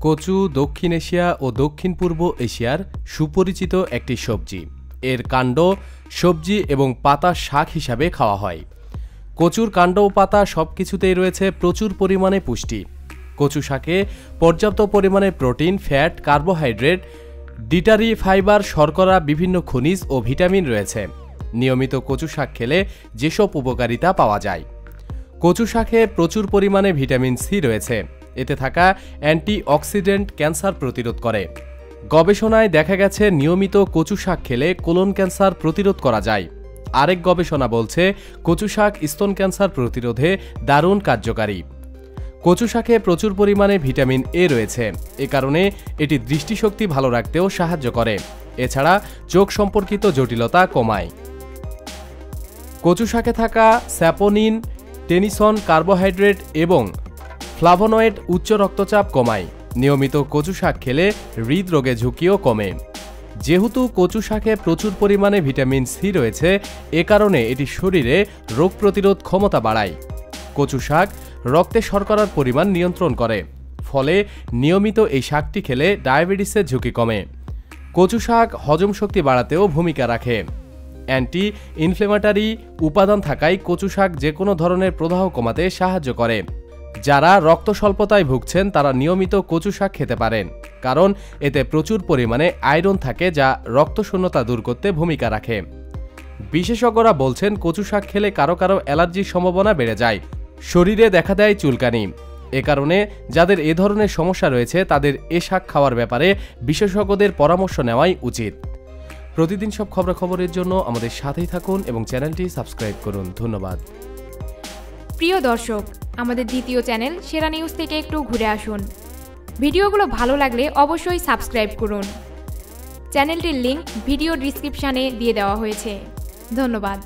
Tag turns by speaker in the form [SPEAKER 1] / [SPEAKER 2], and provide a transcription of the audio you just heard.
[SPEAKER 1] কচু দক্ষিণ এশিয়া ও দক্ষিণ পূর্ব এশিয়ার সুপরিচিত একটি সবজি। এর কাণ্ড সবজি এবং পাতা শাক হিসাবে খাওয়া হয়। কচুর কাণ্ড ও পাতা সবকিছুতেই রয়েছে প্রচুর পরিমাণে পুষ্টি। কচু শাকে পর্যাপ্ত পরিমাণে প্রোটিন, ফ্যাট, কার্বোহাইড্রেট, ডিটারি ফাইবার, শর্করা, বিভিন্ন খনিজ ও ভিটামিন রয়েছে। নিয়মিত কচু শাক খেলে যেসব উপকারিতা পাওয়া যায়। কচু শাকে প্রচুর পরিমাণে ভিটামিন সি রয়েছে। এতে থাকা অ্যান্টিঅক্সিডেন্ট ক্যান্সার প্রতিরোধ করে। গবেষণায় দেখা গেছে নিয়মিত কচু শাক খেলে কোলন ক্যান্সার প্রতিরোধ করা যায়। আরেক গবেষণা বলছে কচু শাক স্তন ক্যান্সার প্রতিরোধে দারুণ কার্যকারী। কচু শাকে প্রচুর পরিমাণে ভিটামিন এ রয়েছে। এ কারণে এটি দৃষ্টিশক্তি ভালো রাখতেও সাহায্য করে। এছাড়া চোখ সম্পর্কিত জটিলতা কমায়। কচু শাকে থাকা স্যাপোনিন, টেনিসন, কার্বোহাইড্রেট এবং ফ্লাভোনয়েড উচ্চ রক্তচাপ কমায়। নিয়মিত কচু শাক খেলে হৃদরোগে ঝুঁকিও কমে। যেহেতু কচু শাকে প্রচুর পরিমাণে ভিটামিন সি রয়েছে, এ কারণে এটি শরীরে রোগ প্রতিরোধ ক্ষমতা বাড়ায়। কচু শাক রক্তে শর্করার পরিমাণ নিয়ন্ত্রণ করে, ফলে নিয়মিত এই শাকটি খেলে ডায়াবেটিসের ঝুঁকি কমে। কচু শাক হজম শক্তি বাড়াতেও ভূমিকা রাখে। অ্যান্টি ইনফ্লেমেটরি উপাদান থাকায় কচু শাক যে কোনো ধরনের প্রদাহ কমাতে সাহায্য করে। যারা রক্ত স্বল্পতায় ভুগছেন তারা নিয়মিত কচু শাক খেতে পারেন, কারণ এতে প্রচুর পরিমাণে আয়রন থাকে যা রক্তশূন্যতা দূর করতে ভূমিকা রাখে। বিশেষজ্ঞরা বলছেন কচু শাক খেলে কারো কারো অ্যালার্জির সম্ভাবনা বেড়ে যায়, শরীরে দেখা দেয় চুলকানি। এ কারণে যাদের এ ধরনের সমস্যা রয়েছে তাদের এ শাক খাওয়ার ব্যাপারে বিশেষজ্ঞদের পরামর্শ নেওয়াই উচিত। প্রতিদিন সব খবরাখবরের জন্য আমাদের সাথেই থাকুন এবং চ্যানেলটি সাবস্ক্রাইব করুন। ধন্যবাদ।
[SPEAKER 2] প্রিয় দর্শক, আমাদের দ্বিতীয় চ্যানেল সেরা নিউজ থেকে একটু ঘুরে আসুন। ভিডিওগুলো ভালো লাগলে অবশ্যই সাবস্ক্রাইব করুন। চ্যানেলটির লিংক ভিডিও ডিসক্রিপশানে দিয়ে দেওয়া হয়েছে। ধন্যবাদ।